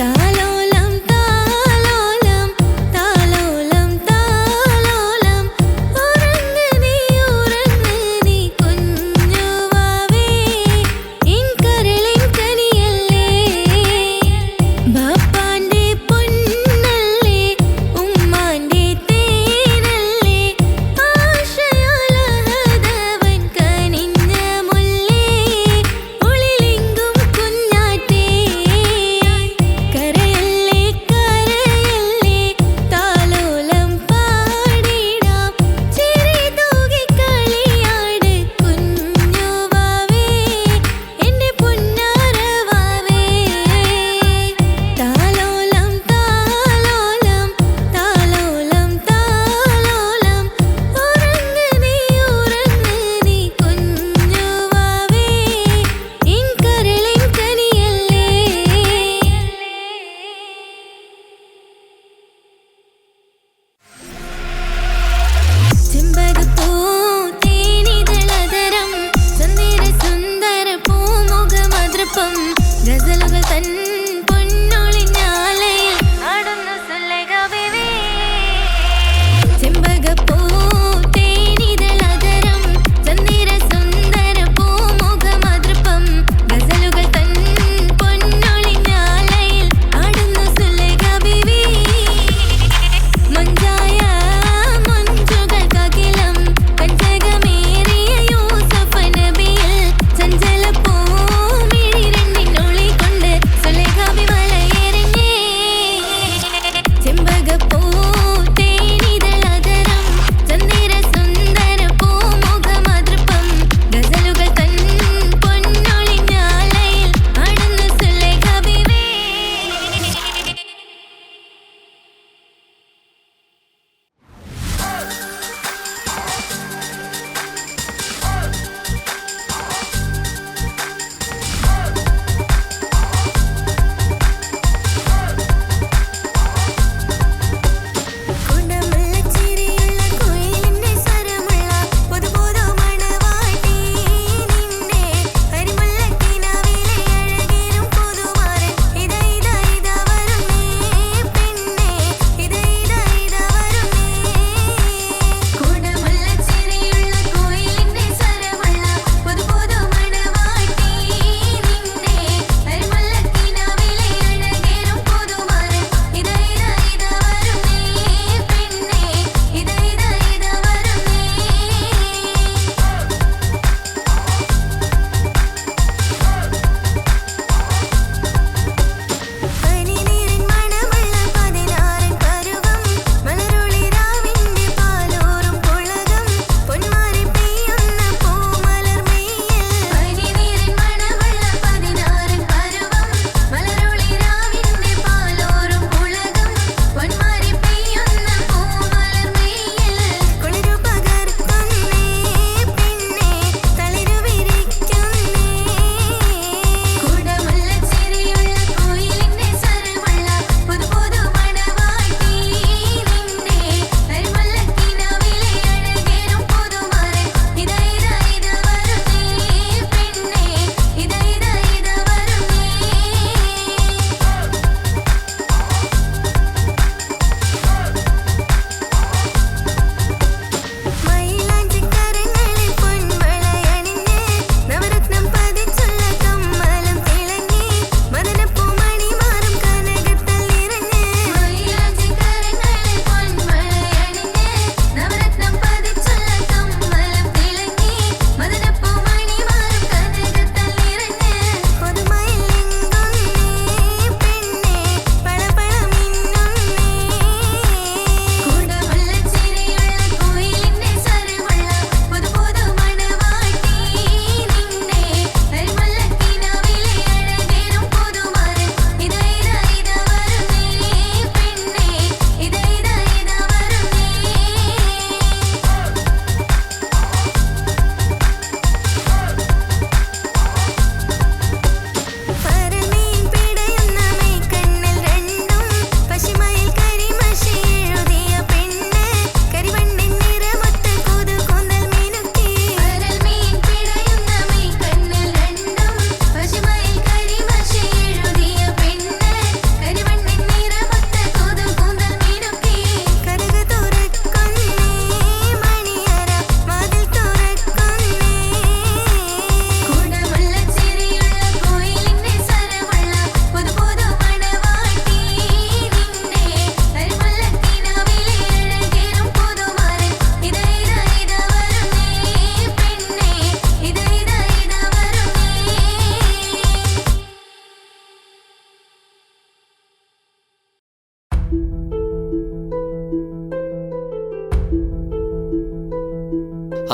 താലോലം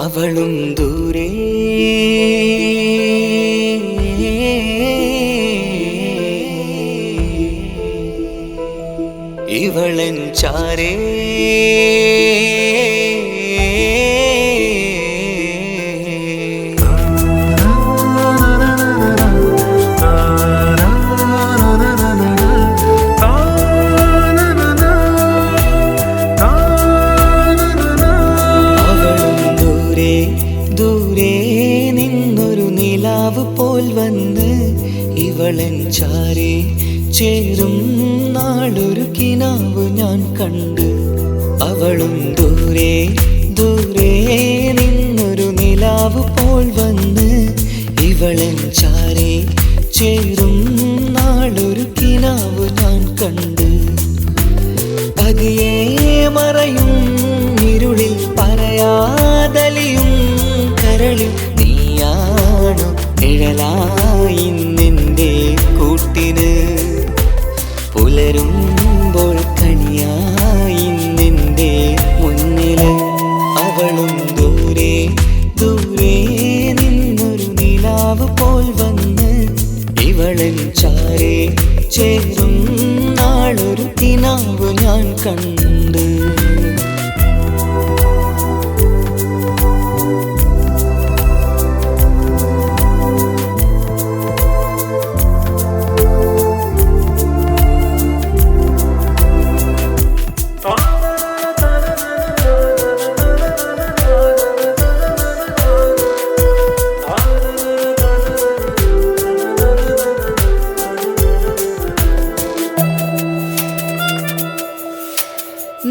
അവളും ദൂരെ ഇവളൻ ചാരേ ദൂരെ നിന്നൊരു നിലാവ് പോൽ വന്ന് ഇവളൻ ചാരേ ചേരും നാളൊരു കിനാവ് ഞാൻ കണ്ട്. അവളും ദൂരെ ദൂരെ നിന്നൊരു നിലാവ് പോൽ വന്ന് ഇവളൻ ചാരേ ചേരും നാളൊരു കിനാവ് ഞാൻ കണ്ട്. പതിയെ മറയും ഇരുളിൽ പറയാതലിയും കരളിൽ നീയാണു നിഴലായി നിന്റെ കൂട്ടിന്. പുലരുമ്പോൾ കണിയായി നിന്റെ മുന്നില്. അവളും ദൂരെ ദൂരെ നിന്നൊരു നിലാവ് പോൽ വന്ന് ഇവളൻ ചാരേ ചേരും നാളൊരു കിനാവ് ഞാൻ കണ്ട്.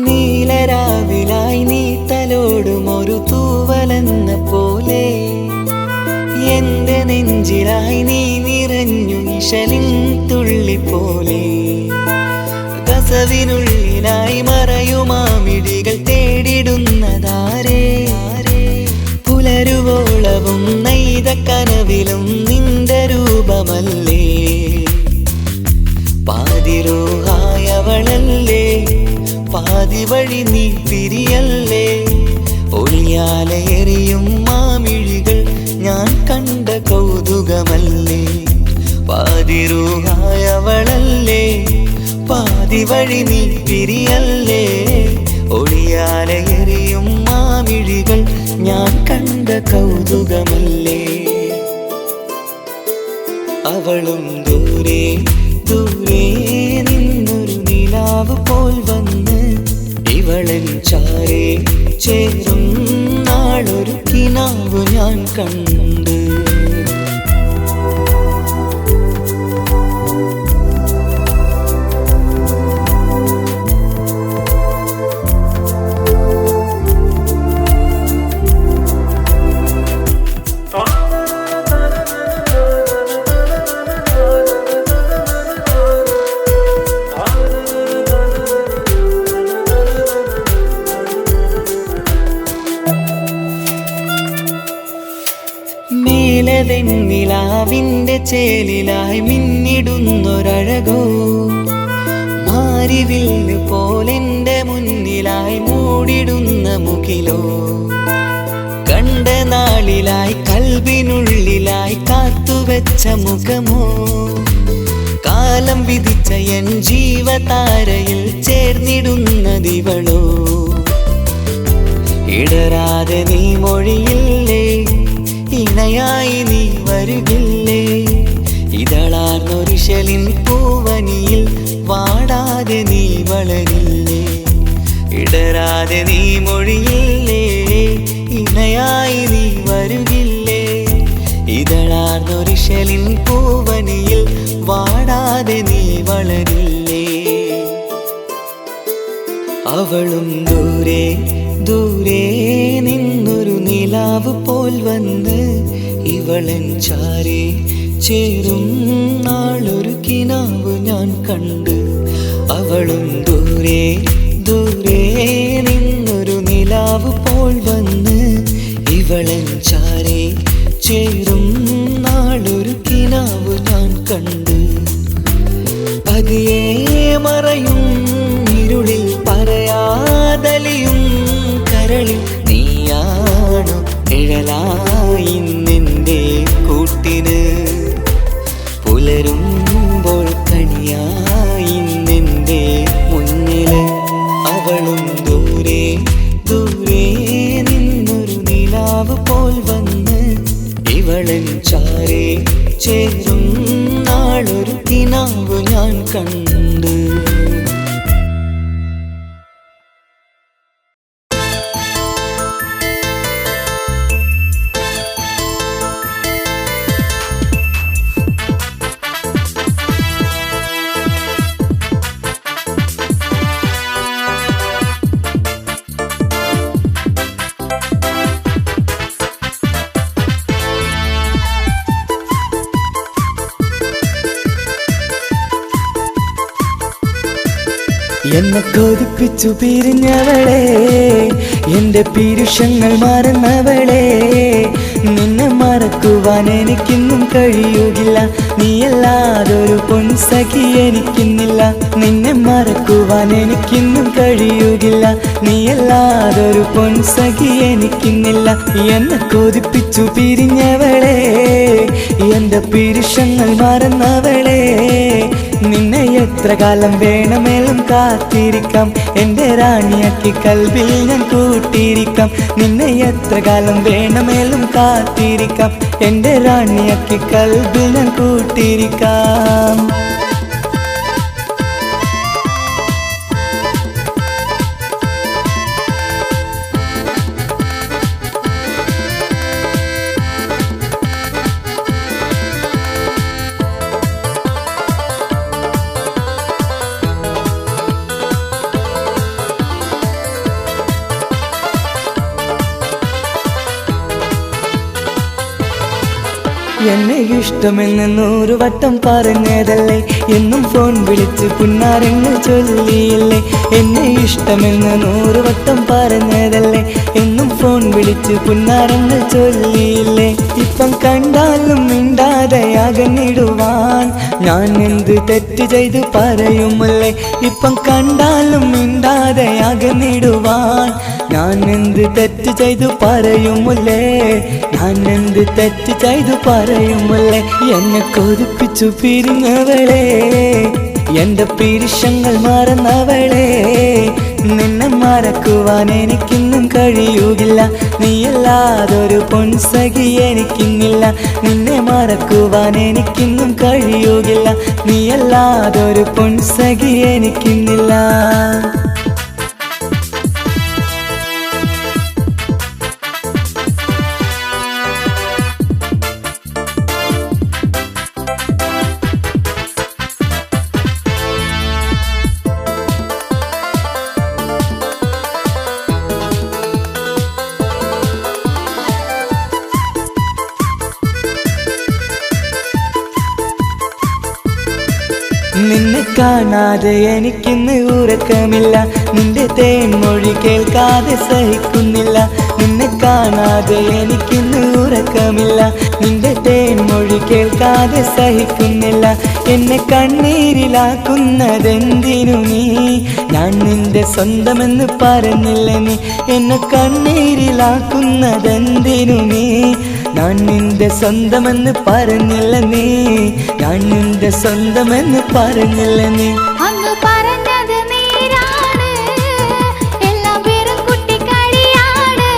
നീലരാവിലായി നീ തലോടും ഒരു തൂവലെന്ന പോലെ എന്റെ നെഞ്ചിലായി നീ നിറഞ്ഞു ഇശലിൻ തുള്ളി പോലെ. കസവിനുള്ളിലായി മറയുമാമിടികൾ തേടിടുന്നതാരേ. പുലരുവോളവും നെയ്ത കനവിലും നിന്റെ രൂപമല്ലേ. പാതിരോഹായവളല്ലേ പാതി വഴി നീ തിരിയല്ലേ. ഒളിയാലെറിയും മാമിഴികൾ ഞാൻ കണ്ട കൗതുകമല്ലേ. പാതിരൂഹായവളല്ലേ പാതി വഴി നീ തിരിയല്ലേ. ഒളിയാലെറിയും മാമിഴികൾ ഞാൻ കണ്ട കൗതുകമല്ലേ. അവളും ദൂരെ ദൂരെ നിന്നൊരു നിലാവ് പോൽ വന്ന് ഇവളൻ ചാരേ ചേരും നാളൊരു കിനാവ് ഞാൻ കണ്ട്. നീലവെണ്ണിലാവിന്റെ ചേലിലായി മിന്നിടുന്നൊരഴകോ. മാരിവില്ല് പോലെന്റെ മുന്നിലായി മൂടിടുന്ന മുകിലോ. കണ്ട നാളിലായി കൽബിനുള്ളിലായി കാത്തുവെച്ച മുഖമോ. കാലം വിധിച്ച എൻ ജീവതാരയിൽ ചേർന്നിടുന്നതിവളോ. ഇടരാതെ നീ മൊഴിയില്ലേ ഇണയായി നീ വരുകില്ലേ. ഇതളാർന്നൊരിശലിൻ പൂവനിയിൽ വാടാതെ നീ വളരില്ലേ. ഇടരാതെ നീ മൊഴിയില്ലേ ഇണയായി നീ വരുകില്ലേ. ഇതളാർന്നൊരിശലിൻ പൂവനിയിൽ വാടാതെ നീ വളരില്ലേ. അവളും ദൂരെ ദൂരെ നിന്നൊരു നിലാവ് പോൽ വന്ന് ഇവളൻ ചാരേ ചേരും നാളൊരു കിനാവ് ഞാൻ കണ്ട്. അവളും ദൂരെ ദൂരെ നിന്നൊരു നിലാവ് പോൽ വന്ന് ഇവളൻ ചാരേ ചേരും നാളൊരു കിനാവ് ഞാൻ കണ്ട്. പതിയെ മറയും ഇരുളിൽ പറയാതലിയും കരളിൽ നീയാണു കണ്ട്. എന്നെ കൊതിപ്പിച്ചു പിരിഞ്ഞവളെ, എന്റെ പീരുഷങ്ങൾ മറന്നവളെ, നിന്നെ മറക്കുവാൻ എനിക്കിന്നും കഴിയുകില്ല, നീയല്ലാതൊരു പൊൻസഖി എനിക്കിന്നില്ല. നിന്നെ മറക്കുവാൻ എനിക്കിന്നും കഴിയുകില്ല, നീയല്ലാതൊരു പൊൻസഖി എനിക്കിന്നില്ല. എന്നെ കൊതിപ്പിച്ചു പിരിഞ്ഞവളെ, എന്റെ പീരുഷങ്ങൾ മറന്നവളെ, നിന്നെ എത്ര കാലം വേണമെങ്കിലും കാത്തിരിക്കാം, എന്റെ റാണിയാക്കി കൽബിൽ ഞാൻ കൂട്ടിയിരിക്കാം. നിന്നെ എത്ര കാലം വേണമെങ്കിലും കാത്തിരിക്കാം, എന്റെ റാണിയാക്കി കൽബിൽ ഞാൻ കൂട്ടിയിരിക്കാം. എന്നെ ഇഷ്ടമെന്ന് 100 വട്ടം പറഞ്ഞതല്ലേ, എന്നും ഫോൺ വിളിച്ച് പുന്നാരങ്ങൾ ചൊല്ലിയില്ലേ. എന്നെ ഇഷ്ടമെന്ന് 100 വട്ടം പറഞ്ഞതല്ലേ, എന്നും ഫോൺ വിളിച്ച് പുന്നാരങ്ങൾ ചൊല്ലിയില്ലേ. ഇപ്പം കണ്ടാലും മിണ്ടാതെ അകന്നിടുവാൻ ഞാൻ എന്ത് തെറ്റ് ചെയ്ത് പറയുമല്ലേ. ഇപ്പം കണ്ടാലും മിണ്ടാതെ അകന്നിടുവാൻ ഞാൻ എന്ത് തെറ്റ് ചെയ്തു പറയുമല്ലേ, ഞാൻ എന്ത് തെറ്റ് ചെയ്തു പറയുമല്ലേ. എന്നെ കൊതിപ്പിച്ചു പിരിഞ്ഞവളെ, എന്റെ പീരുഷങ്ങൾ മറന്നവളെ, നിന്നെ മറക്കുവാൻ എനിക്കിന്നും കഴിയുകില്ല, നീയല്ലാതൊരു പൊൻസഖി എനിക്കിന്നില്ല. നിന്നെ മറക്കുവാൻ എനിക്കിന്നും കഴിയുകില്ല, നീയല്ലാതൊരു പൊൻസഖി എനിക്കിന്നില്ല. നിന്നെ കാണാതെ എനിക്കിന്ന് ഉറക്കമില്ല, നിന്റെ തേൻമൊഴി കേൾക്കാതെ സഹിക്കുന്നില്ല. നിന്നെ കാണാതെ എനിക്കിന്ന് ഉറക്കമില്ല, നിന്റെ തേൻമൊഴി കേൾക്കാതെ സഹിക്കുന്നില്ല. എന്നെ കണ്ണീരിലാക്കുന്നതെന്തിനു നീ, ഞാൻ നിന്റെ സ്വന്തമെന്ന് പറഞ്ഞില്ല നീ. എന്നെ കണ്ണീരിലാക്കുന്നതെന്തിനു നീ, ഞാൻ നിന്റെ സ്വന്തമെന്ന് പറഞ്ഞില്ല നീ, ഞാൻ നിന്റെ സ്വന്തമെന്ന് പറഞ്ഞില്ല നീ. അങ്ങ് പറഞ്ഞത് നേരാണ്, എല്ലാം വെറും കുട്ടിക്കളിയാണ്.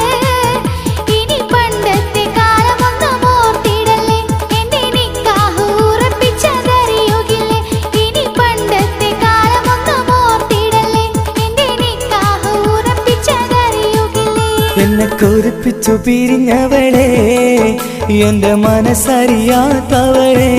ഇനി പണ്ടത്തെ കാലമൊന്നും ഓർത്തിടല്ലേ, എന്റെ നിക്കാഹ് ഉറപ്പിച്ചതറിയുകില്ലേ. ഇനി പണ്ടത്തെ കാലമൊന്നും ഓർത്തിടല്ലേ, എന്റെ നിക്കാഹ് ഉറപ്പിച്ചതറിയുകില്ലേ. എന്നെ കൊതിപ്പിച്ചു പിരിഞ്ഞവളെ, എന്റെ മനസ്സറിയാത്തവളെ,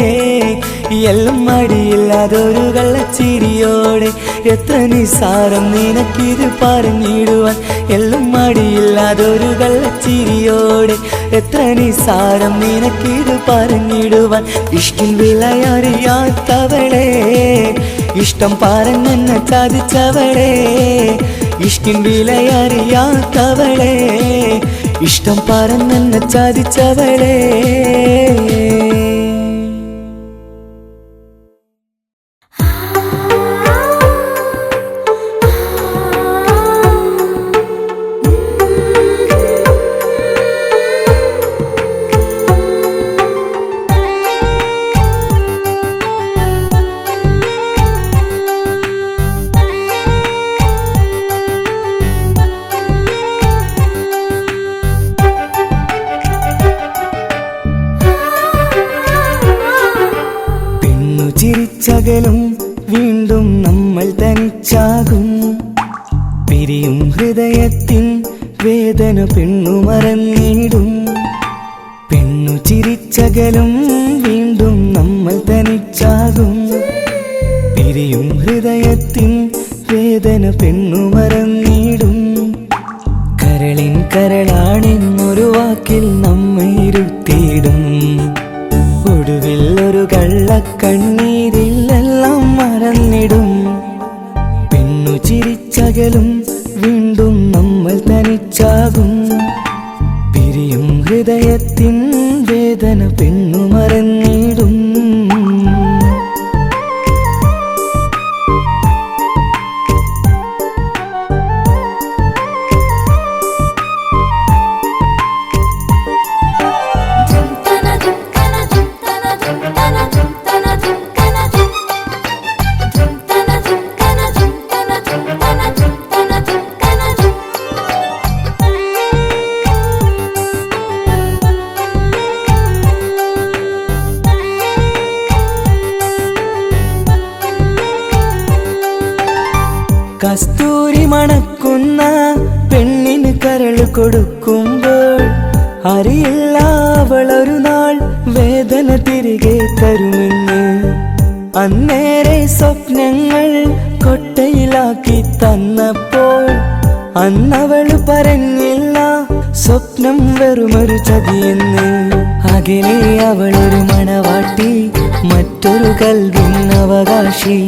എല്ലാം മടിയില്ലാതൊരു കള്ളച്ചിരിയോടെ, എത്ര നിസാരം നിനക്കിത് പറഞ്ഞിടുവാൻ. എല്ലാം മടിയില്ലാതൊരു കള്ളച്ചിരിയോടെ, എത്ര നിസാരം നിനക്കിത് പറഞ്ഞിടുവാൻ. ഇഷ്കിൻ വിലയറിയാത്തവളെ, ഇഷ്ടം പറഞ്ഞെന്നെ ചതിച്ചവളെ, ഇഷ്കിൻ വിലയറിയാത്തവളെ, ഇഷ്ടം പറഞ്ഞെന്നെ ചതിച്ചവളെ. തനിച്ചാകും. പിരിയും ഹൃദയത്തിൻ വേദന പെണ്ണു മറന്നിടും. പെണ്ണു ചിരിച്ചകലും വീണ്ടും നമ്മൾ തനിച്ചാകും. പിരിയും ഹൃദയത്തിൻ വേദന പെണ്ണു മറന്നിടും. കരളിൻ കരളാണെന്നൊരു വാക്കിൽ നമ്മെ ഇരുത്തിയിടും. ഒടുവിൽ ഒരു കള്ളക്കണ്ണീരിലെല്ലാം മറന്നിടും. പെണ്ണു ചിരിച്ചകലും വീണ്ടും നമ്മൾ തനിച്ചാകും. പിരിയും ഹൃദയത്തിൻ വേദന പെണ്ണു മറന്നിടും. കസ്തൂരി മണക്കുന്ന പെണ്ണിന് കരൾ കൊടുക്കുമ്പോൾ അറിയില്ല അവളൊരു നാൾ വേദന തിരികെ തരുമെന്ന്. അന്നേരെ സ്വപ്നങ്ങൾ കൊട്ടയിലാക്കി തന്നപ്പോൾ അന്നവൾ പറഞ്ഞില്ല സ്വപ്നം വെറുമൊരു ചതിയെന്ന്. അകലെ അവളൊരു മണവാട്ടി, മറ്റൊരു കൽവിൻ അവകാശി.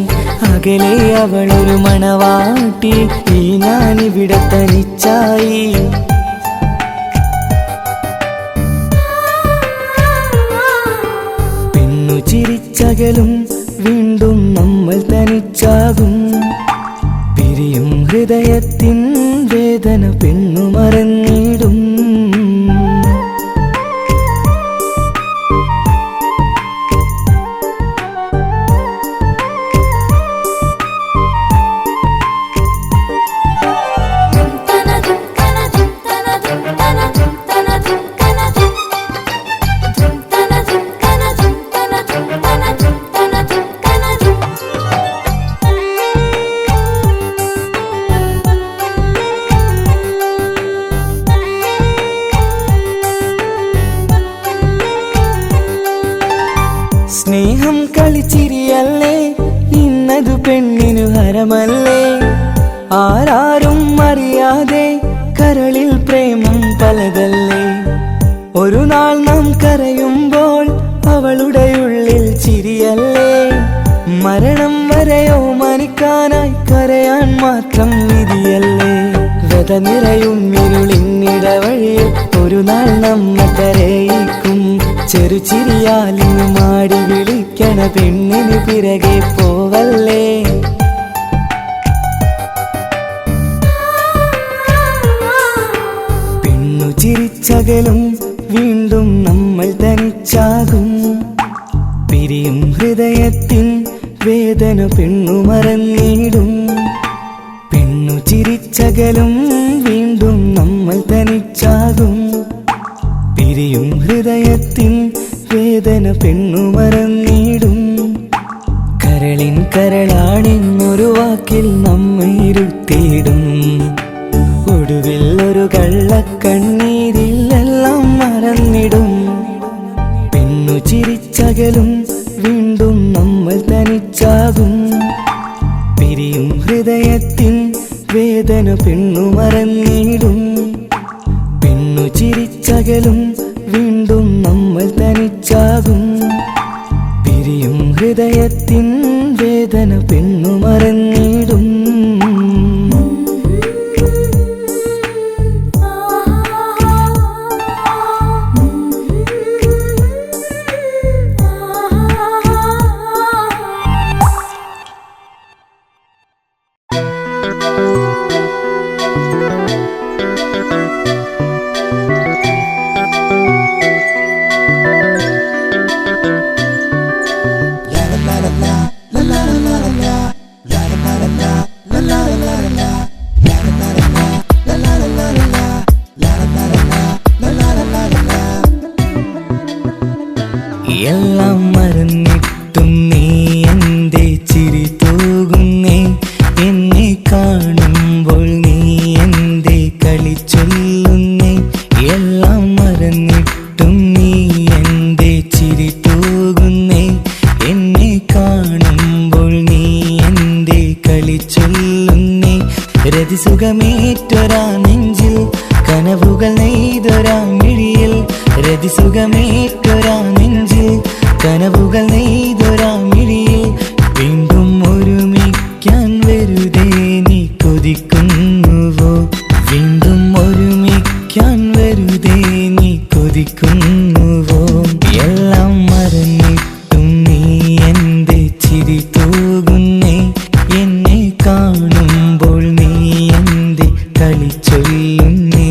അകലെ അവളൊരു മണവാട്ടി, ഈ ഞാനിവിടെ തനിച്ചായി. പെണ്ണു ചിരിച്ചകലും വീണ്ടും നമ്മൾ തനിച്ചാകും. പിരിയും ഹൃദയത്തിൻ വേദന പെണ്ണു മറന്നിടും. സ്നേഹം കളിച്ചിരിയല്ലേ, ഇന്നതു പെണ്ണിനു ഹരമല്ലേ. ആരാരും അറിയാതെ കരളിൽ പ്രേമം പലതല്ലേ. ഒരു നാൾ നാം കരയുമ്പോൾ അവളുടെ ഉള്ളിൽ ചിരിയല്ലേ. മരണം വരെയോ മനിക്കാനായി കരയാൻ മാത്രം വിധിയല്ലേ. വ്യത നിറയും ഇരുളിന്നിടവഴിയിൽ ഒരു നാൾ നമ്മെ കരയിക്കും. ചെറുചിരിയാലിന് മാടി വിളിക്കണ പെണ്ണിന് പിറകെ പോവല്ലേ. പെണ്ണു ചിരിച്ചകലും വീണ്ടും നമ്മൾ തനിച്ചാകും. പിരിയും ഹൃദയത്തിൻ വേദന പെണ്ണു മറന്നിടും. പെണ്ണു ചിരിച്ചകലും വീണ്ടും നമ്മൾ തനിച്ചാകും. പിരിയും ഹൃദയത്തിൻ വേദന പെണ്ണു മറന്നിടും. കരളിൻ കരളാണെന്നൊരു വാക്കിൽ നമ്മെ ഇരുത്തിയിടും. ഒടുവിൽ ഒരു കള്ളക്കണ്ണീരിലെല്ലാം മറന്നിടും. പെണ്ണു ചിരിച്ചകലും വീണ്ടും നമ്മൾ തനിച്ചാകും. പിരിയും ഹൃദയത്തിൻ വേദന പെണ്ണു മറന്നിടും. പെണ്ണു ചിരിച്ചകലും വീണ്ടും നമ്മൾ തനിച്ചാകും. പിരിയും ഹൃദയത്തിൻ വേദന പെണ്ണു മറന്നിടും. എല്ലാം മറന്നിട്ടും നീ എന്റെ ചിരി തൂകുന്നേ. എന്നെ കാണുമ്പോൾ നീ എന്തേ കളി ചൊല്ലുന്നേ എല്ലാം മറന്നിട്ടും നീ എന്തേ ചിരി തൂകുന്നേ എന്നെ കാണുമ്പോൾ നീ എന്തേ കളി ചൊല്ലുന്നേ രതിസുഖമേറ്റൊരാ നെഞ്ചിൽ കനവുകൾ നെയ്തൊരാ മിഴിയിൽ രതിസുഖമേറ്റൊരാ നെഞ്ചിൽ കനവുകൾ നെയ്തൊരാ മിഴിയിൽ വീണ്ടും ഒരുമിക്കാൻ വെറുതെ നീ കൊതിക്കുന്നുവോ വീണ്ടും ഒരുമിക്കാൻ വെറുതെ നീ കൊതിക്കുന്നുവോ എല്ലാം മറന്നിട്ടും നീ എന്തേ ചിരി തൂകുന്നേ എന്നെ കാണുമ്പോൾ നീ എന്തേ കളി ചൊല്ലുന്നേ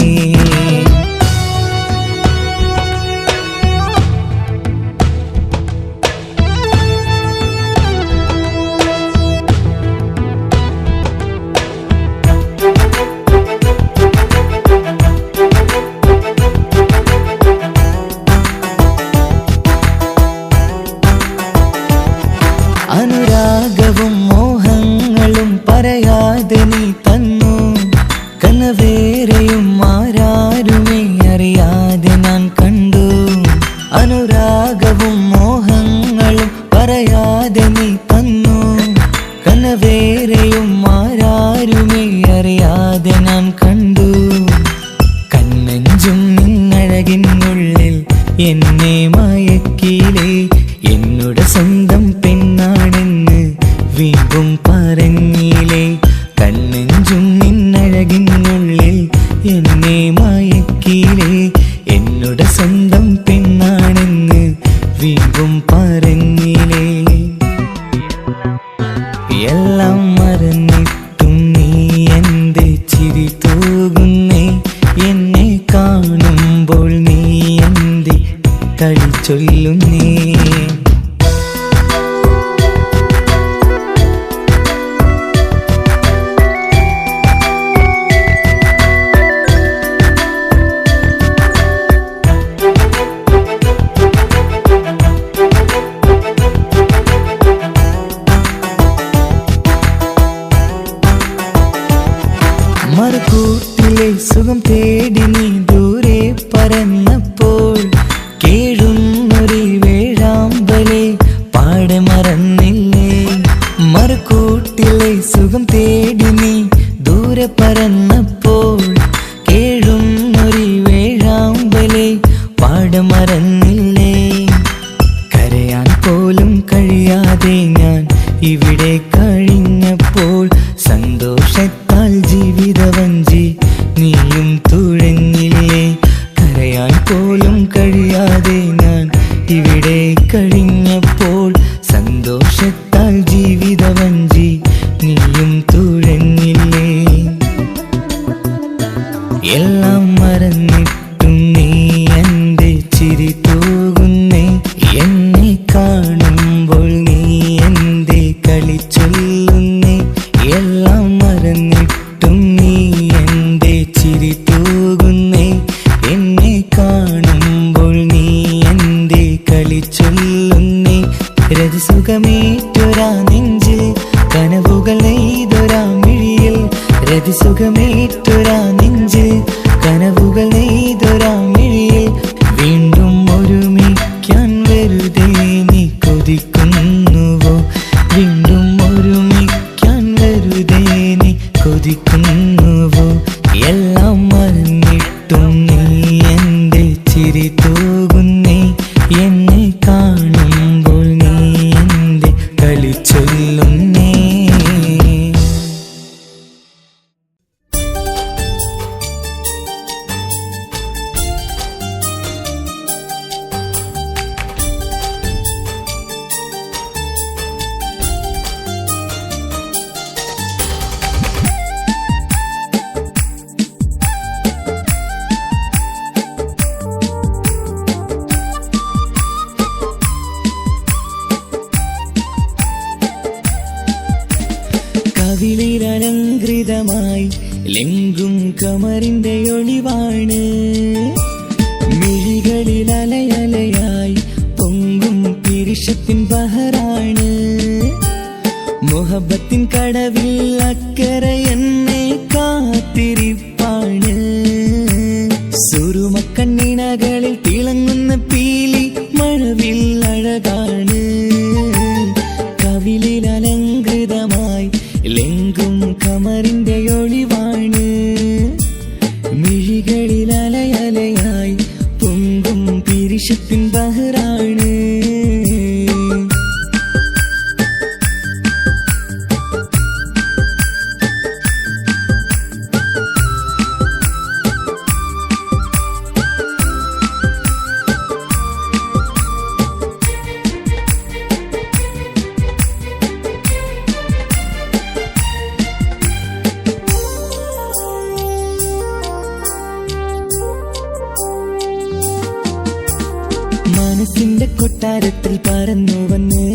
അനുരാഗവും മോഹങ്ങളും പറയാതെ നീ തന്നു കനവേറെയും ആരാരുമേ അറിയാതെ ഞാൻ കണ്ടു അനുരാഗവും മോഹങ്ങളും പറയാതെ നീ തന്നു കനവേറെയും ആരാരുമേ അറിയാതെ ഞാൻ കണ്ടു കണ്ണഞ്ചും നിന്നഴകിനുള്ളിൽ എന്നെ മയക്കിയിലേ എന്നോട് സ്വന്തം പെണ്ണാണെന്ന് വീണ്ടും പറഞ്ഞില്ലേ കണ്ണെഞ്ചും നിന്നഴകിനുള്ളിൽ എന്നെ മയക്കിയില്ലേ എന്നോട് സ്വന്തം പെണ്ണാണെന്ന് വീണ്ടും പറഞ്ഞില്ലേ എല്ലാം മറന്നിട്ടും നീ എന്തേ ചിരി തൂകുന്നേ എന്നെ കാണുമ്പോൾ നീ എന്തേ കളി ചൊല്ലുന്നേ മറുകൂട്ടിലെ സുഖം തേടി നീ ദൂരെ പറന്നപ്പോൾ കേഴുന്നൊരു വേഴാമ്പലെ പാടെ മറന്നില്ലേ മറുകൂട്ടിലെ സുഖം തേടി നീ ദൂരെ പറന്നപ്പോൾ കേഴുന്നൊരു വേഴാമ്പലെ പാടെ മറന്നില്ലേ കരയാൻ പോലും കഴിയാതെ ഞാൻ ഇവിടെ കഴിഞ്ഞപ്പോൾ സന്തോഷത്താൽ ജീവിതവഞ്ചി നീയും തുഴഞ്ഞില്ലേ കരയാൻ പോലും കഴിയാതെ ഞാൻ ഇവിടെ കഴിഞ്ഞപ്പോൾ സന്തോഷത്താൽ ജീവിതവഞ്ചി നീയും തുഴഞ്ഞില്ലേ എല്ലാം മറന്നിട്ടും നീ എന്തേ ചിരി തൂകുന്നേ എന്നെ കാണുമ്പോൾ നീ എന്തേ കളി ചൊല്ലുന്നേ എല്ലാം മറന്നിട്ടും നീ എന്തേ ചിരി തൂകുന്നേ എന്നെ കാണുമ്പോൾ നീ എന്തേ കളി ചൊല്ലുന്നേ രതിസുഖമേറ്റൊരാ നെഞ്ചിൽ കനവുകൾ നെയ്തൊരാ മിഴിയിൽ രതിസുഖമേറ്റൊരാ നെഞ്ചിൽ കനവുകൾ നെയ്തൊരാ മിഴിയിൽ വീണ്ടും ഒരുമിക്കാൻ വെറുതെ നീ കൊതിക്കുന്നുവോ വീണ്ടും ഒരുമിക്കാൻ വെറുതെ നീ കൊതിക്കുന്നുവോ എല്ലാം മറന്നിട്ടും നീ എന്തേ ചിരി തൂകുന്നേ എന്നെ കാണുമ്പോൾ നീ എന്തേ കളി ചൊല്ലുന്നേ കവിളിലലങ്കൃതമായി ലെങ്കും കമറിന്റെ ഒളിവാണ് മിഴികളിൽ അലയലയായി പൊങ്കും പിരിശത്തിൻ ബഹറാണ് മുഹബത്തിൻ കടവിൽ അക്കരയൻ ഒളിവാണ് മിഴികളിൽ അലയലയായി പൊങ്കും പിരിശത്തിൻ ബഹറാണ് മനസ്സിന്റെ കൊട്ടാരത്തിൽ പറന്നു വന്ന്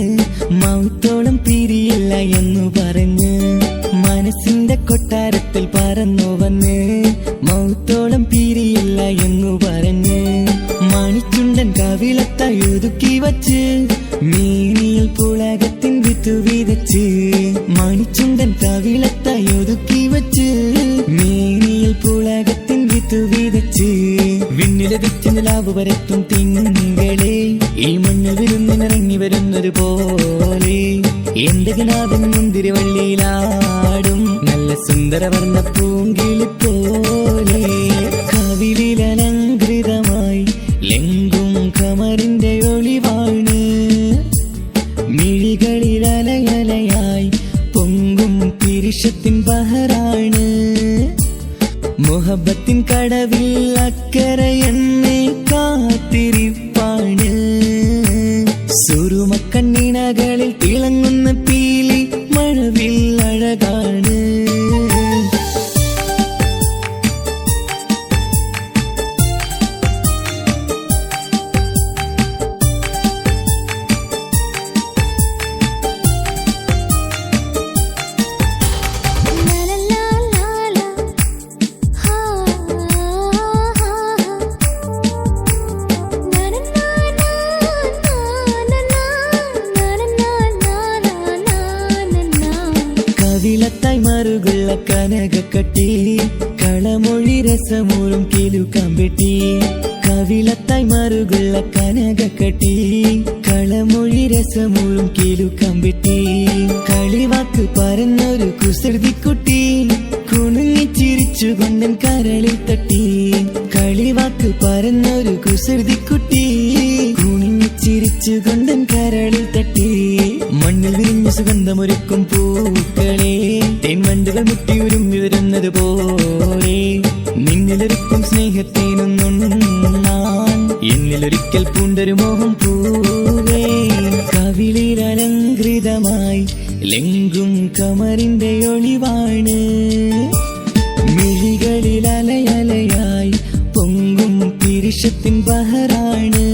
മൗത്തോളം പിരിയില്ല എന്നു പറഞ്ഞ് മനസ്സിന്റെ കൊട്ടാരത്തിൽ പറന്നു വന്ന് മൗത്തോളം പിരിയില്ല എന്നു പറഞ്ഞ് മണിച്ചുണ്ടൻ കവിളത്തായി ഒതുക്കി വച്ച് മേനിയിൽ പുളകത്തിൻ വിത്തു വിതച്ച് മണിച്ചുണ്ടൻ കവിളത്തായി ഒതുക്കി വച്ച് മേനിയിൽ പുളകത്തിൻ വിത്തു വിതച്ച് വിണ്ണിലതിച്ച് നിലാവ് വരത്തും തിങ്കളെ ഈ മണ്ണ് വിരുന്നിനിറങ്ങി വരുന്നത് പോലെ എന്റെ കിനാവിൻ മുന്തിരിവള്ളിയിലാടും നല്ല സുന്ദരവർണ്ണ പൂങ്കിളി പോലെ കവിളിലലങ്കൃതമായി ലെങ്കും കമറിന്റെ ഒളിവാണ് മിഴികളിൽ അലയലയായി പൊങ്കും പിരിശത്തിൻ ബഹറാണ് മുഹബത്തിൻ കടവിൽ അക്കരയെന്നെ കാത്തിരിപ്പാണ് സുറുമക്കണ്ണിണകളിൽ തിളങ്ങുന്ന പീലി മഴവിൽ അഴകാണ് കവിളത്തായി മറുകുള്ള കനകക്കട്ടി കളമൊഴി രസമൂറും കിലുക്കാമ്പെട്ടി കവിളത്തായി മറുകുള്ള കനകക്കട്ടി കളമൊഴി രസമൂറും കിലുക്കാമ്പെട്ടി കളിവാക്ക് പറഞ്ഞൊരു കുസൃതിക്കുട്ടി കുണുങ്ങിച്ചിരിച്ചു കൊണ്ടൻ കരളിൽ തട്ടി കളിവാക്ക് പറഞ്ഞൊരു കുസൃതിക്കുട്ടി കുണുങ്ങിച്ചിരിച്ചു കൊണ്ടൻ കരളിൽ തട്ടി മണ്ണിൽ വിരിഞ്ഞ സുഗന്ധമൊരുക്കും പൂക്കളെ തേൻവണ്ടുകൾ മുട്ടി ഉരുമ്മി വരുന്നത് പോലെ നിന്നിലൊരുക്കും സ്നേഹത്തേനൊന്നുണ്ണാൻ എന്നിലൊരിക്കൽ പൂണ്ടൊരു മോഹം പൂവേ കവിളിൽ അലങ്കൃതമായി ലെങ്കും കമറിന്റെ ഒളിവാണ് മിഴികളിൽ അലയലയായി പൊങ്കും പിരിശത്തിൻ ബഹറാണ്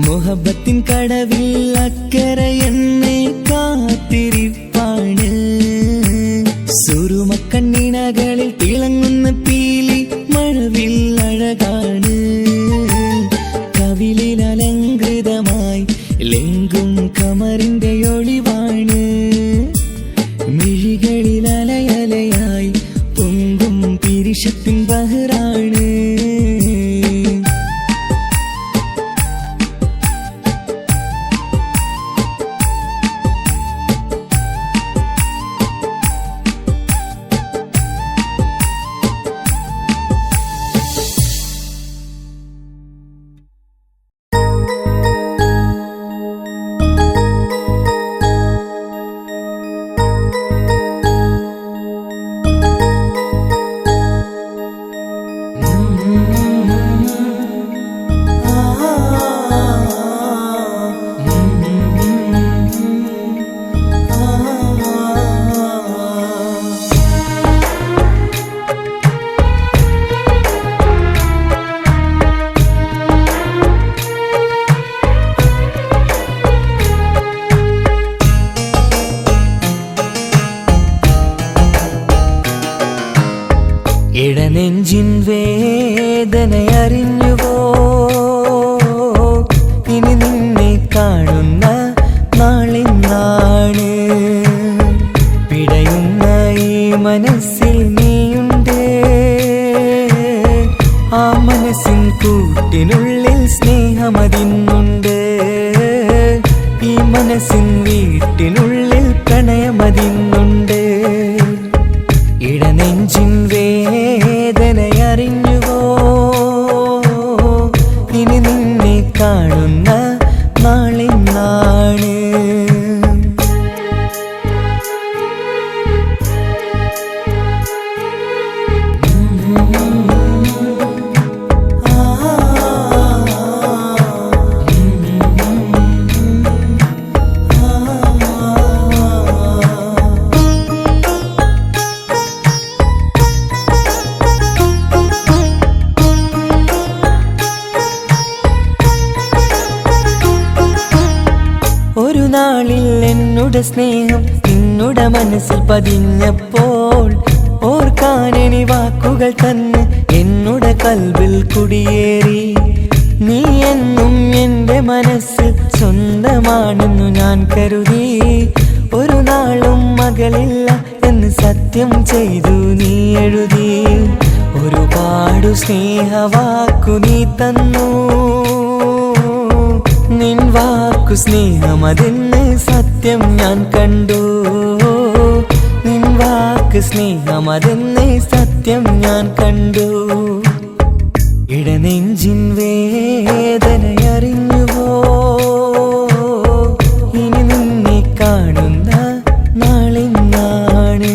മുഹബത്തിൻ കടവിൽ അക്കരയെന്നെ കാത്തിരിപ്പാണ് സുറുമക്കണ്ണിണകളിൽ തിളങ്ങുന്ന പീലി മഴവിൽ അഴകാണ് കവിളിൽ അലങ്കൃതമായി ലെങ്കും കമറിന്റെ ഒളിവാണ് മിഴികളിൽ അലയലയായി പൊങ്കും പിരിശത്തിൻ ബഹറാണ് ഇടനെഞ്ചിൻ വേദനയറിഞ്ഞുവോ ഇനി നിന്നെ കാണുന്ന നാളിന്നാണ് പിടയുന്ന ഈ മനസ്സിൽ നീയുണ്ട് ആ മനസ്സിൻ കൂട്ടിനുള്ളിൽ സ്നേഹമതിന്നുണ്ട് ഈ മനസ്സിൻ വീട്ടിനുള്ളിൽ പ്രണയമതിന്നുണ്ട് ഇടനെഞ്ചിൻ വേദനയറിഞ്ഞുവോ ഇനി നിന്നെ കാണുന്ന നാളിന്നാണ് ഒരു നാളിൽ എന്നുടെ സ്നേഹം നിന്നുടെ മനസ്സിൽ പതിഞ്ഞപ്പോൾ ഓർക്കാനെനി വാക്കുകൾ തന്ന് എന്നുടെ കൽവിൽ കുടിയേറി നീ എന്നും എൻ്റെ മനസ്സിൽ സ്വന്തമാണെന്നു ഞാൻ കരുതി ഒരു നാളും മകളില്ല എന്ന് സത്യം ചെയ്തു നീ എഴുതി ഒരുപാടു സ്നേഹവാക്കു നീ തന്നു നിൻ വാക്കു സ്നേഹമതെന്ന് സത്യം ഞാൻ കണ്ടു നിൻ വാക്ക് സ്നേഹമതെന്ന് സത്യം ഞാൻ കണ്ടു ഇടനെഞ്ചിൻ വേദനയറിഞ്ഞുവോ ഇനി നിന്നെ കാണുന്ന നാളിന്നാണ്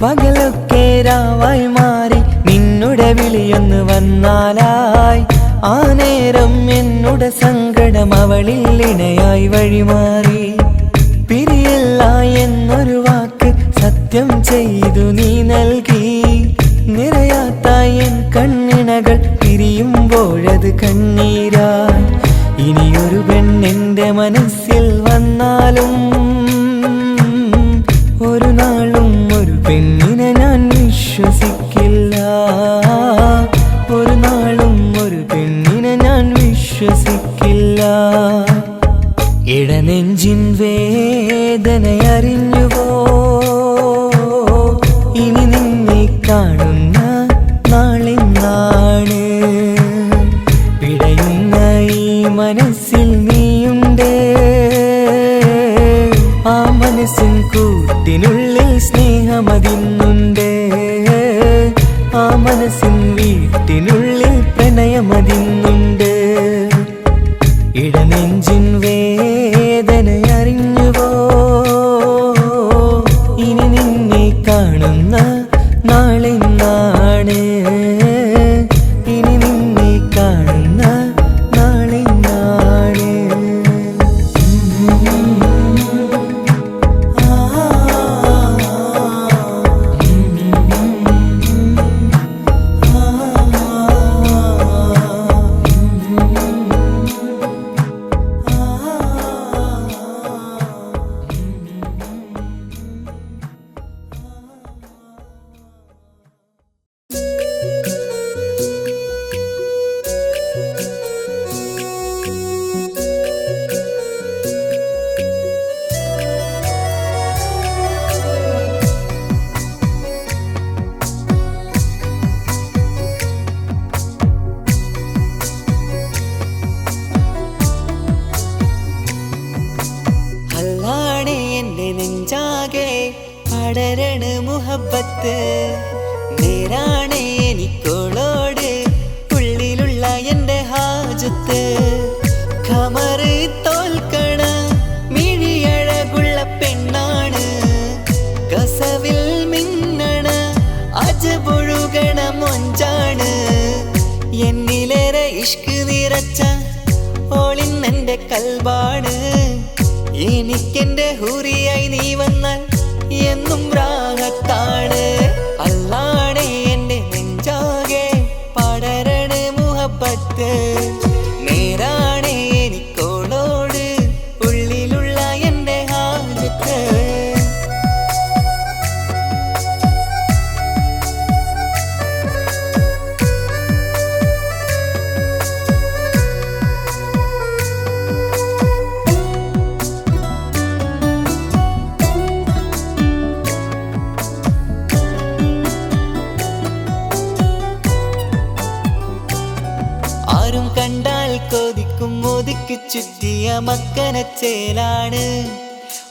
പകലൊക്കെ രാവായി മാറി നിന്നുടെ വിളിയൊന്ന് വന്നാലായി ആ നേരം എന്നുടെ സങ്കടം അവളിൽ ഇണയായി വഴിമാറി പിരിയില്ല എന്നൊരു വാക്ക് സത്യം ചെയ്തു നീ നൽകി നിറയാത്ത എൻ കണ്ണിണകൾ പിരിയുമ്പോഴത് കണ്ണീരായി ഇനിയൊരു പെണ്ണെന്റെ മനസ്സിൽ വന്നാലും ഒരു നാളും ഒരു പെണ്ണിനെ ഞാൻ വിശ്വസിക്കില്ല ഒരു നാളും ഒരു പെണ്ണിനെ ഞാൻ വിശ്വസിക്കില്ല ഇടനെഞ്ചിൻ വേദനയറിഞ്ഞുവോ ഇനി നിന്നെ കാണുന്ന നാളിന്നാണ് പിടയുന്ന ഈ മനസ്സിൽ നീയുണ്ട് ആ മനസ്സിൻ കൂട്ടിനുള്ളിൽ സ്നേഹമതിന്നുണ്ട് ആ മനസ്സിൻ വീട്ടിനുള്ളിൽ പ്രണയമതിന്നുണ്ട് ഇടനെഞ്ചിൻ വേദനയറിഞ്ഞുവോ ഇനി നിന്നെ കാണുന്ന നാളിന്നാണ് ഇനി നിന്നെ കാണുന്ന നാളിന്നാണ് പടരണ മുഹബത്ത് നേരാണ് എനിക്കോളോട് ഉള്ളിലുള്ള എൻ്റെ ഹാജത്ത് ഖമറ് തോൽക്കണ മിഴിയഴകുള്ള പെണ്ണാണ് കസവിൽ മിന്നണ അജബൊഴുകണ മൊഞ്ചാണ് എന്നിലേറെ ഇഷ്ക് നിറച്ച ഓളിന്നെൻ്റെ കൽബാണ് എനിക്കെന്റെ ഹൂറിയായി നീ വന്നാൽ എന്നും രാഹത്താണ് അല്ലാണേ എൻ്റെ നെഞ്ചാകെ പടരണ മുഹബത്ത് നേരാണേ എനിക്കോളോട് ഉള്ളിലുള്ള എൻ്റെ ഹാജത്ത് ഒതുക്കി ചുറ്റിയ മക്കനച്ചേലാണ്.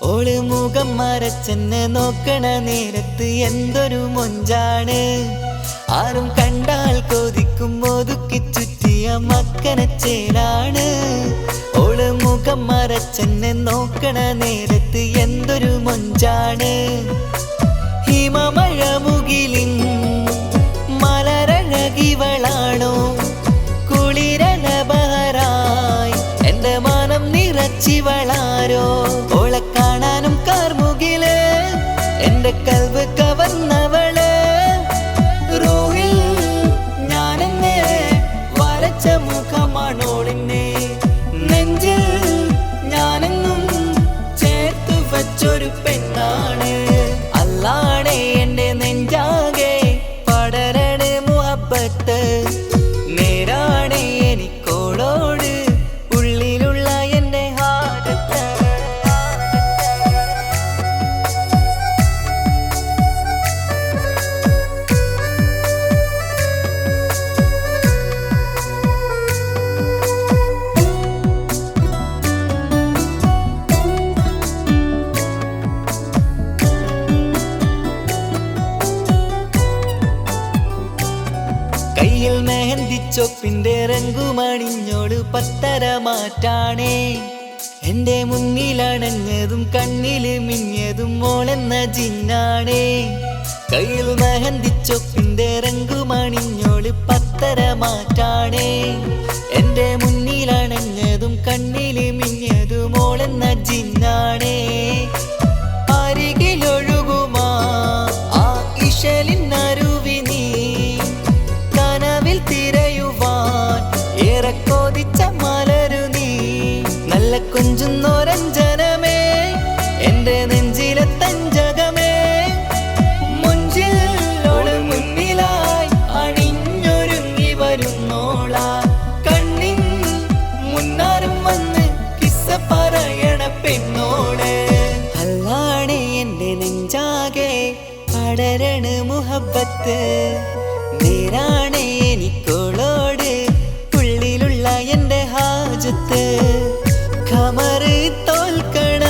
ഓള് മുഖം മറച്ചെന്നെ നോക്കണ നേരത്ത് എന്തൊരു മൊഞ്ചാണ്. ആരും കണ്ടാൽ കൊതിക്കും ഒതുക്കി ചുറ്റിയ മക്കനച്ചേലാണ്. ഓള് മുഖം മറച്ചെന്നെ നോക്കണ നേരത്ത് എന്തൊരു മൊഞ്ചാണ്. ഹിമമഴ മുകിലിൻ മലരഴകിവളാണോ കുളിരല ബഹറായി എന്റെ മാനം നിറച്ചിവളാരോ. ഓളെ കാണാനും കാർമുകില് എന്റെ കൽവ് കവർന്നവള്. റൂഹിൽ ഞാനെന്നെ വരച്ച മുഖമാണോളിന്നെ. നെഞ്ചിൽ ഞാനെന്നും ചേർത്തു വച്ചൊരു പെണ്ണാണ്. അല്ലാണേ എന്റെ നെഞ്ചാകെ പടരണ മുഹബ്ബത്ത്. നേരാണേ എനിക്കോളോട് ഉള്ളിലുള്ള എന്റെ ഹാജത്ത്. കയ്യിൽ മെഹന്തിച്ചൊപ്പിന്റെ രംഗുമണിഞ്ഞോട് പത്തര മാറ്റാണേ. എന്റെ മുന്നിലണഞ്ഞതും കണ്ണില് മിഞ്ഞതും മോളെന്ന ജിന്നാണേ. കയ്യിൽ മെഹന്തിച്ചൊപ്പിന്റെ രംഗുമണിഞ്ഞോട് പത്തര മാറ്റാണേ. എന്റെ മുന്നിലണഞ്ഞതും കണ്ണില് മിഞ്ഞതും മോളെന്ന ജിന്നാണേ. അരികിലൊഴുകുമാ ആ ഇശലിനരുവി നീ കനവിൽ തിരയുവാൻ ഏറെ കൊതിച്ച മലരു നീ. നല്ല കുഞ്ചുന്നോരഞ്ജനമേ എന്റെ നെഞ്ചിലെ തഞ്ചകമേ. മുഞ്ചിൽ ഓള് മുന്നിലായി അണിഞ്ഞൊരുങ്ങി വരുന്നോളാ. കണ്ണിൻ മുന്നാരും വന്ന് കിസ്സ പറയണ പെണ്ണോട്. അല്ലാണേ എന്റെ നെഞ്ചാകെ പടരണ മുഹബ്ബത്ത്. നേരാണേ എനിക്കോളോട് ഉള്ളിലുള്ള എന്റെ ഹാജത്ത്. ഖമറ് തോൽക്കണ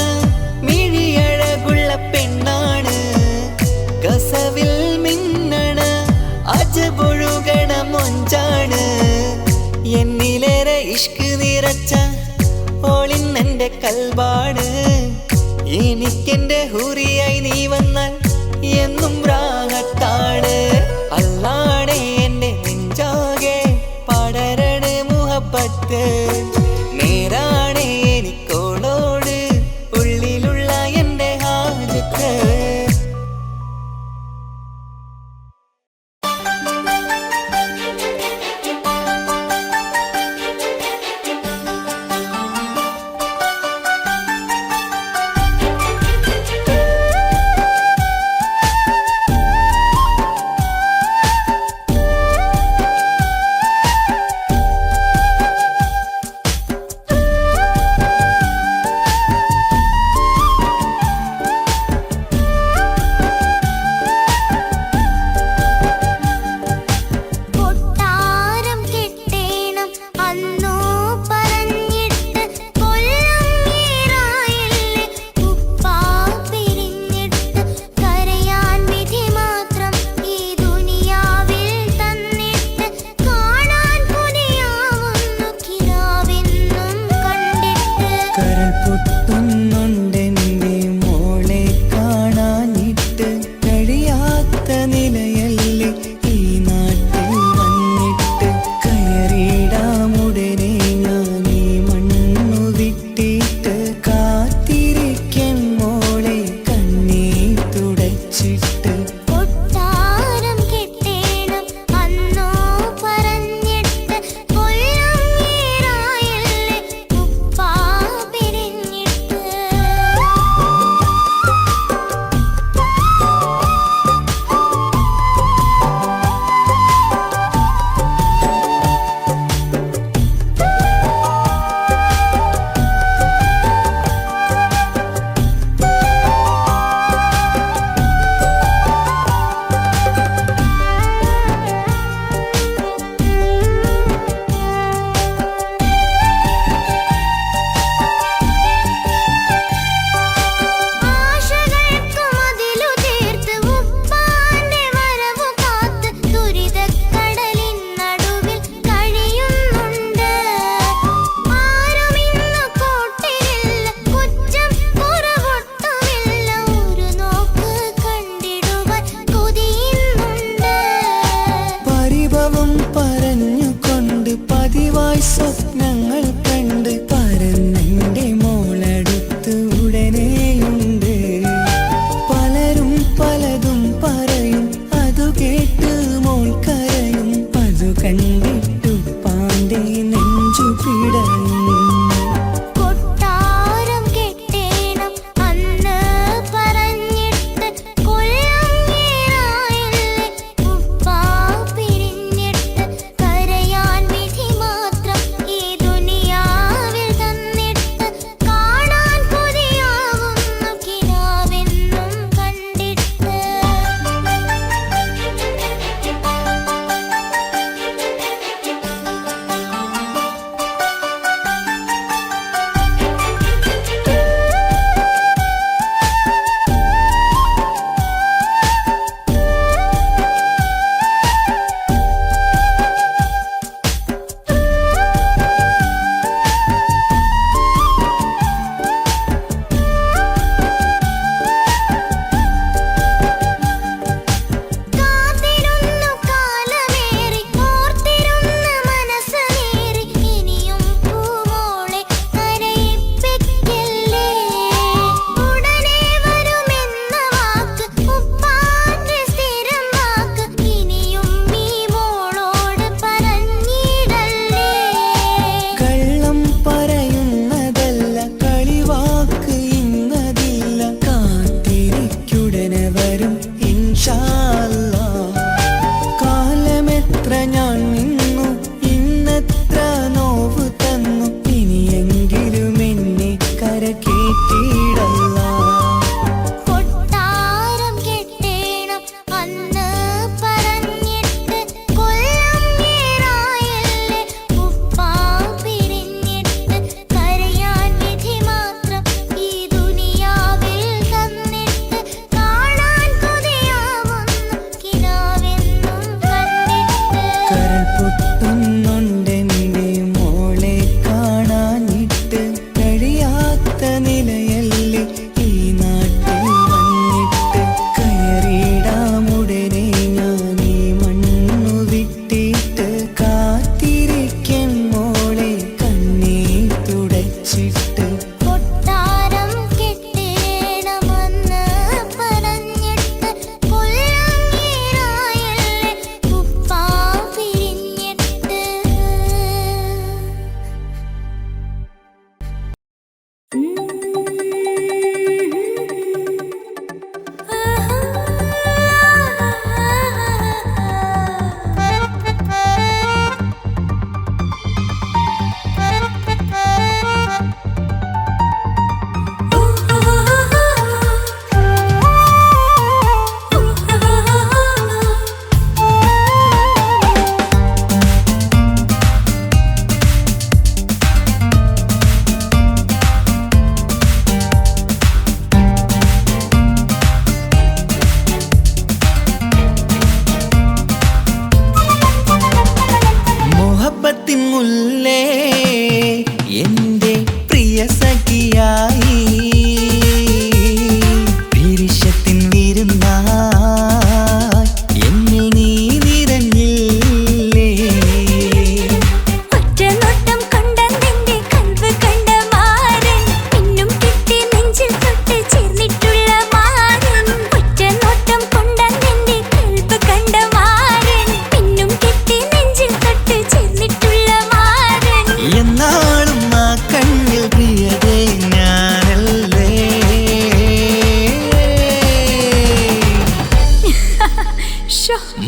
മിഴിയഴകുള്ള പെണ്ണാണ്. കസവിൽ മിന്നണ അജബൊഴുകണ മൊഞ്ചാണ്. എന്നിലേറെ ഇഷ്ക് നിറച്ച ഓളിന്നെന്റെ കൽബാണ്. എനിക്കെന്റെ ഹുറിയായി നീ വന്നാൽ എന്നും രാഗത്താണ്. അല്ലാണേ എന്റെ നെഞ്ചാകെ പടരണ മുഹബ്ബത്ത്. നേരാണേ എനിക്കോളോട് ഉള്ളിലുള്ള എന്റെ ഹാജത്ത്. ഒന്നായി സ്വപ്നങ്ങൾ കണ്ട് പറന്നെന്റെ മോളടുത്ത് ഉടനെയുണ്ട്. പലരും പലതും പറയും, അതു കേട്ട് മോൾ കരയും. അതു കണ്ടിട്ടു പാന്റെ നെഞ്ചു പിടയും.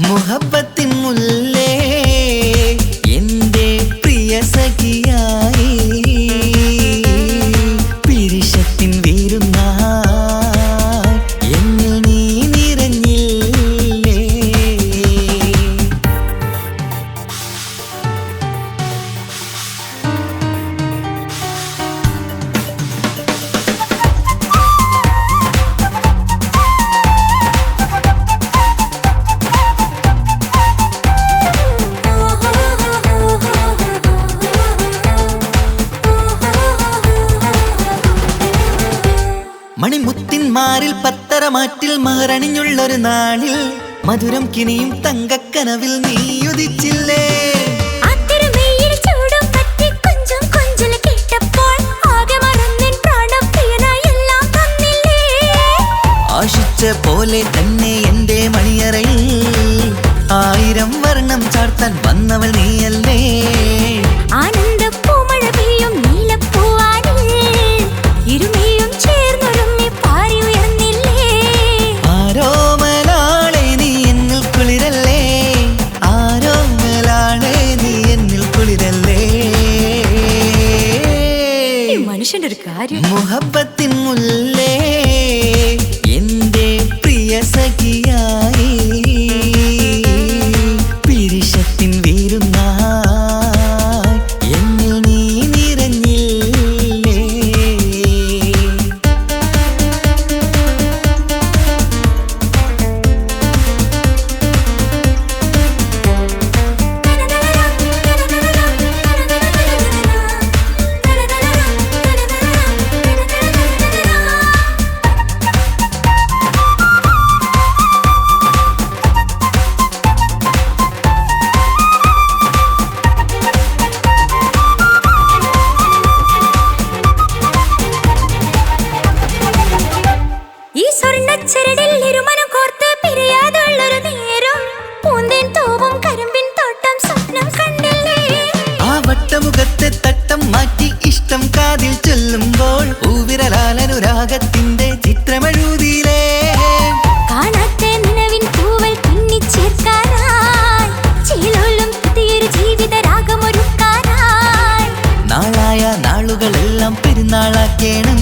മുഹബത്തിൻ മുല്ലേ എന്റെ പ്രിയ സഖിയായി പിരിശത്തിൻ വീരുന്നായി എന്നിൽ നീ നിറഞ്ഞില്ലേ. മണിമുത്തിൻ മാറിൽ പത്തരമാറ്റിൽ മഹറണിഞ്ഞുള്ളൊരു നാളിൽ മധുരം കിനിയും തങ്കക്കനവിൽ നീ ഉദിച്ചില്ലേ. ചൂടും വെച്ച പോലെ തന്നെ എന്റെ മണിയറയിൽ 1000 വർണ്ണം ചാർത്താൻ വന്നവൾ നീയല്ലേ. ആനന്ദപ്പൂമഴ പെയ്യും നീലപ്പൂവാനിൽ ഇരുമയും ചേർന്നൊരുങ്ങി പാറി ഉയർന്നില്ലേ. ആരോമലാളെ നീ എന്നിൽ കുളിരല്ലേ, ആരോമലാളെ നീ എന്നിൽ കുളിരല്ലേ. മനുഷ്യന്റെ ഒരു കാര്യം. മുഹബത്തിൻ മുല്ലേ എന്റെ പ്രിയ സഖിയായി പിരിശത്തിൻ വീരുന്നായി എന്നിൽ നീ നിറഞ്ഞില്ലേ. ഈ സ്വർണ്ണച്ചരടിൽ ഇരുമനം കോർത്ത് പിരിയാതുള്ളൊരു നേരം പൂന്തേൻ തൂവും കരിമ്പിൻ തോട്ടം സ്വപ്നം കണ്ടില്ലേ. ആ വട്ടമുഖത്തെ തട്ടം മാറ്റി ഇഷ്ടം കാതിൽ ചൊല്ലുമ്പോൾ പൂവിരലാലനുരാഗത്തിന്റെ ചിത്രമെഴുതിയിലേ. കാണാത്ത നിലവിൻ പൂവൽ പിന്നിച്ചേർക്കാനായി ചീലോലും പുതിയൊരു ജീവിത രാഗമൊരുക്കാനായി നാളായ നാളുകളെല്ലാം പെരുന്നാളാക്കേണം,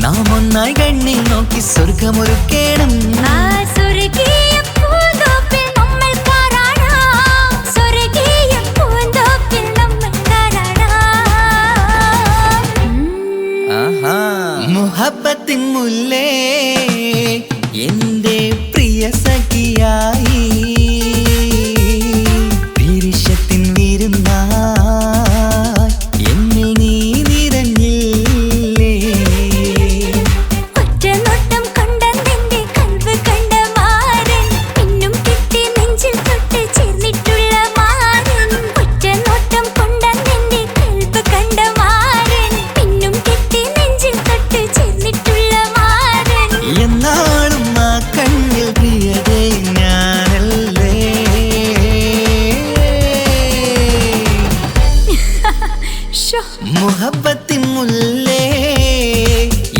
നാം ഒന്നായി കണ്ണിൽ നോക്കി സ്വർഗമൊരുക്കേണം. ആ സ്വർഗീയ പൂന്തോപ്പിൽ നമ്മൾ കാണാം, സ്വർഗീയ പൂന്തോപ്പിൽ നമ്മൾ കാണാം. ആഹാ. മുഹബത്തിൻ മുല്ലേ എന്റെ പ്രിയ സഖിയായി പിരിശത്തിൻ വിരുന്നായി എന്നിൽ നീ നിറഞ്ഞില്ലേ. ഒറ്റ നോട്ടം കൊണ്ടെന്റെ കൽവ് കണ്ട മാരൻ പിന്നും കിട്ടി നെഞ്ചിൽ തൊട്ട് ചേർന്നിട്ടുള്ള മാരൻ. ഒറ്റ നോട്ടം കൊണ്ടെന്റെ കൽവ് കണ്ട മാരൻ പിന്നും കിട്ടി നെഞ്ചിൽ തൊട്ട് ചേർന്നിട്ടുള്ള മാരൻ. എന്നാളും ആ കണ്ണിൽ പ്രിയതേ ഞാനല്ലേ. മുഹബത്തിൻ മുല്ലേ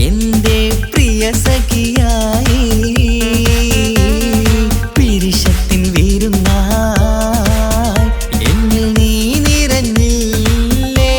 എന്റെ പ്രിയ സഖിയായി പിരിശത്തിൻ വീരുന്നായി എന്നിൽ നീ നിറഞ്ഞില്ലേ.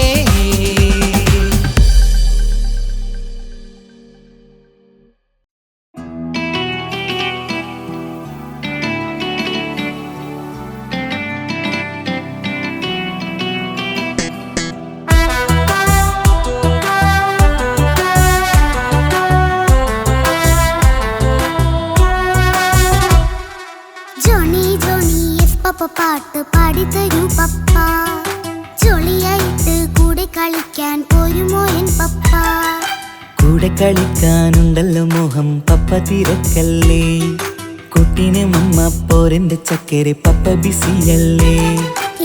ജോണി ജോണി എസ് പപ്പ പാട്ട് പാടിത്തരൂ പപ്പ, ജോളിയായിട്ട് കൂടെ കളിക്കാൻ പോരുമോ എൻ പപ്പ. കൂടെ കളിക്കാനുണ്ടല്ലോ മോഹം പപ്പ തിരക്കല്ലേ, കുട്ടീനെ മമ്മ പോരെന്റെ ചക്കരെ പപ്പ ബിസിയല്ലേ.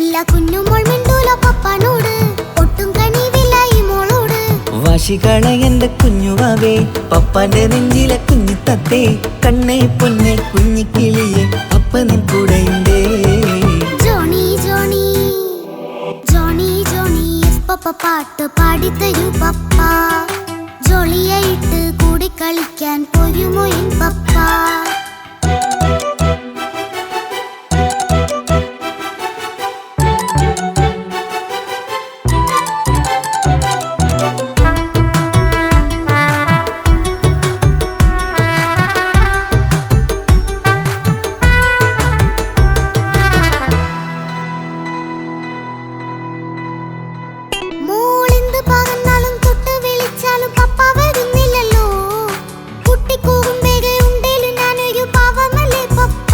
ഇല്ല കുഞ്ഞുമോൾ മിണ്ടൂല പപ്പനോട്, ഒട്ടും കണിവില്ല ഈ മോളോട്. വാശികള എന്റെ കുഞ്ഞുവാവേ പപ്പാന്റെ നെഞ്ചിലെ കുഞ്ഞു തത്തേ, കണ്ണേ പൊന്നെ കുഞ്ഞിക്കിളിയെ അപ്പ നിൻ കൂടെയുണ്ടേ. Johnny Johnny Johnny Johnny yes papa പാട്ട് പാടിത്തരൂ പപ്പ, ജോളിയായിട്ട് കൂടെ കളിക്കാൻ പോരുമോ എൻ പപ്പ. മോളെന്ത് പറഞ്ഞാലും തൊട്ട് വിളിച്ചാലും പപ്പ വരുന്നില്ലല്ലോ. കുട്ടിക്കൂകും വേഗയുണ്ടേലും ഞാനൊരു പാവമല്ലേ പപ്പ.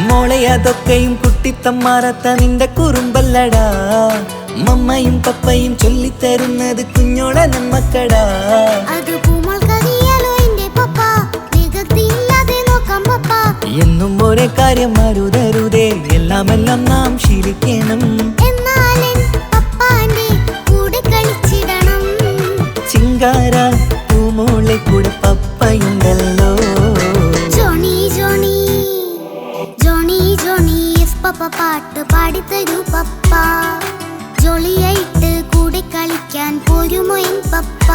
മോളെ അതൊക്കെയും കുട്ടിത്തമ്മാറത്ത നിന്റെ കുറുമ്പല്ലടാ, മമ്മയും പപ്പയും ചൊല്ലിത്തരുന്നത് കുഞ്ഞോളെ നമ്മക്കടാ. അത് പൂമോൾക്കറിയാലോ എന്റെ പപ്പ, വികൃതിയില്ലാതെ നോക്കാം പപ്പ. എന്നും ഒരേ കാര്യം അരുതരുതേ, എല്ലാം നാം ശീലിക്കണം. എന്നാലും പപ്പാന്റെ കൂടെ കളിച്ചിടണം. ചിങ്കാര പൂമോളെ കൂടെ പപ്പയുണ്ടല്ലോ. പപ്പ പാട്ട് പാടിത്തരൂ പപ്പ ജോളിയായിട്ട് കൂടെ കളിക്കാൻ പോരുമോ എൻ പപ്പ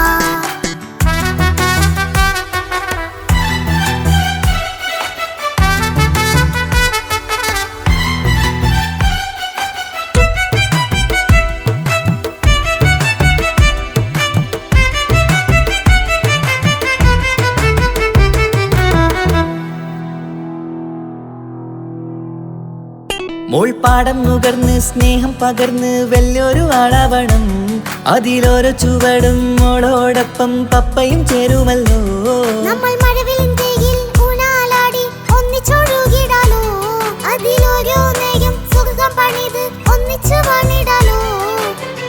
മോൾ പാടം നുകർന്ന് സ്നേഹം പകർന്ന് വലിയൊരു ആളാവണം അതിലോരോ ചുവടും മോളോടൊപ്പം പപ്പയും ചേരുമല്ലോ നമ്മൾ മഴവിലിൻ തേയിൽ ഊഞ്ഞാലാടി ഒന്നിച്ചൊഴുകിടാലോ അതിലോരോ നേരം സുഖം പണിത് ഒന്നിച്ചു വാണിടാലോ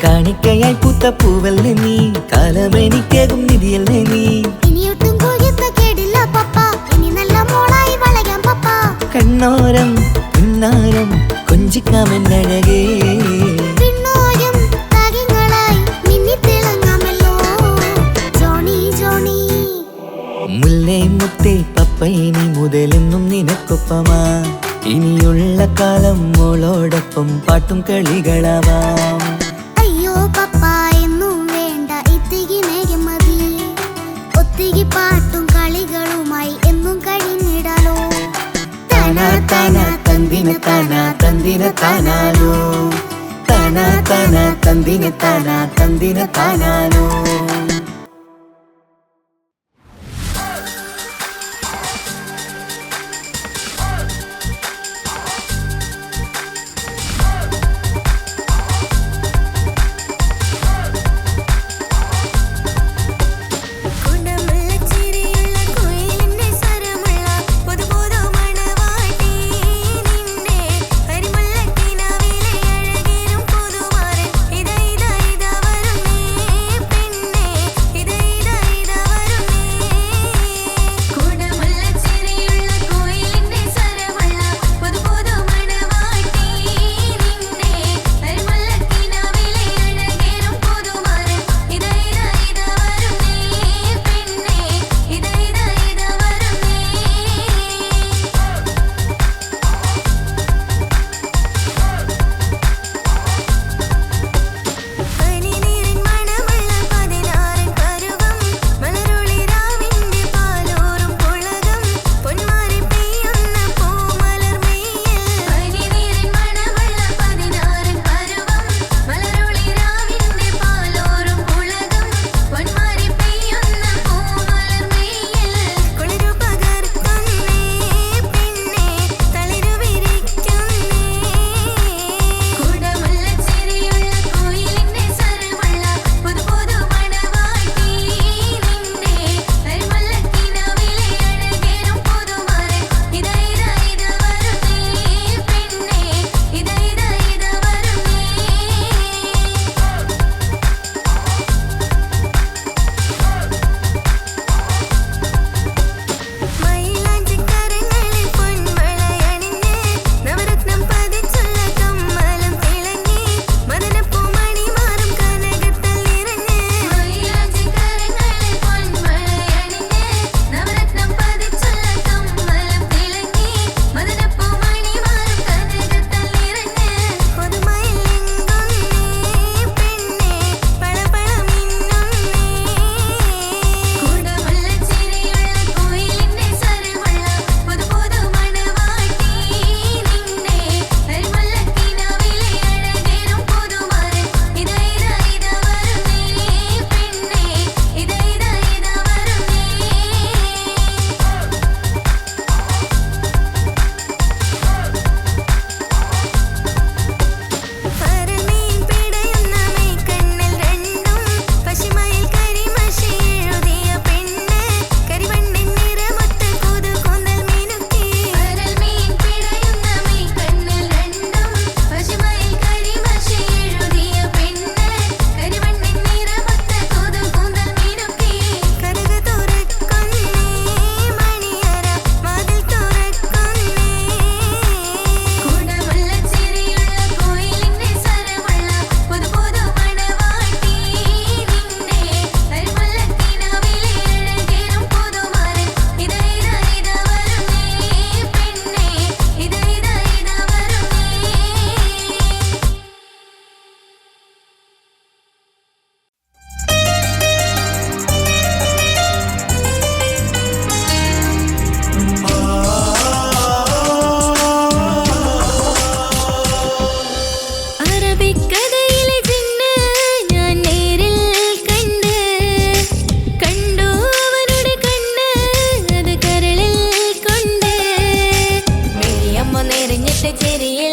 കാണിക്കയായി പൂത്ത പൂവല്ലേ നീ കാലമെനിക്കേകും നിധിയല്ലേ നീ ഇനിയൊട്ടും കൂടിയത്ത കേടില്ല പപ്പ ഇനി നല്ല മോളായി വളയാം പപ്പ കണ്ണോരം പിന്നാരം കൊഞ്ചിക്കാമെന്നഴകേ പിന്നോരം താരങ്ങളായി മിന്നിത്തിളങ്ങാമല്ലോ ജോണി ജോണി മുല്ലേ മുത്തേ പപ്പ ഇനി മുതലെന്നും നിനക്കൊപ്പമാ ഇനിയുള്ള കാലം മോളോടൊപ്പം പാട്ടും കളികളാവാം അയ്യോ പപ്പ എന്നും വേണ്ട ഇത്തിരി നേരം മതി ഒത്തിരി പാട്ടും കളികളുമായി എന്നും കഴിഞ്ഞിടാലോ താനാ താനാ തന്തിന താനാ തന്തിന താനാലോ താനാ താനാ തന്തിന താനാ തന്തിന താനാലോ ചിരിയിൽ